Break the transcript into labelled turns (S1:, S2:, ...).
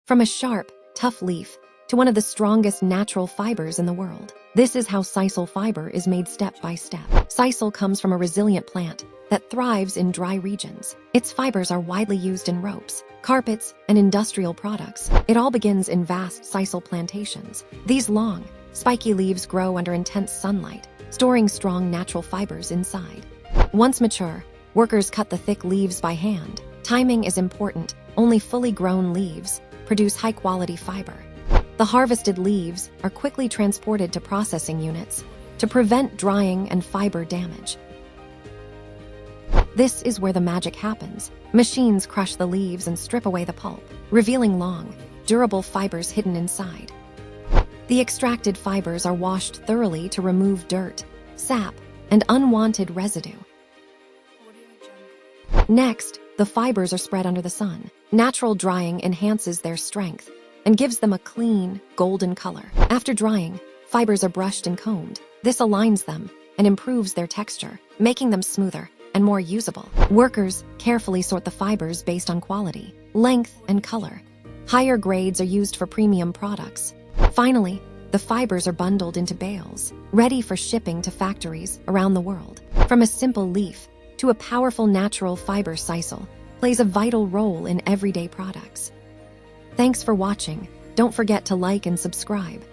S1: From a sharp, tough leaf to one of the strongest natural fibers in the world. This is how sisal fiber is made step by step. Sisal comes from a resilient plant that thrives in dry regions. Its fibers are widely used in ropes, carpets, and industrial products. It all begins in vast sisal plantations. These long, spiky leaves grow under intense sunlight, storing strong natural fibers inside. Once mature, workers cut the thick leaves by hand. Timing is important. Only fully grown leaves produce high-quality fiber. The harvested leaves are quickly transported to processing units to prevent drying and fiber damage. This is where the magic happens. Machines crush the leaves and strip away the pulp, revealing long, durable fibers hidden inside. The extracted fibers are washed thoroughly to remove dirt, sap, and unwanted residue. Next, the fibers are spread under the sun. Natural drying enhances their strength and gives them a clean, golden color. After drying, fibers are brushed and combed. This aligns them and improves their texture, making them smoother and more usable. Workers carefully sort the fibers based on quality, length, and color. Higher grades are used for premium products. Finally, the fibers are bundled into bales, ready for shipping to factories around the world. From a simple leaf to a powerful natural fiber, sisal plays a vital role in everyday products. Thanks for watching. Don't forget to like and subscribe.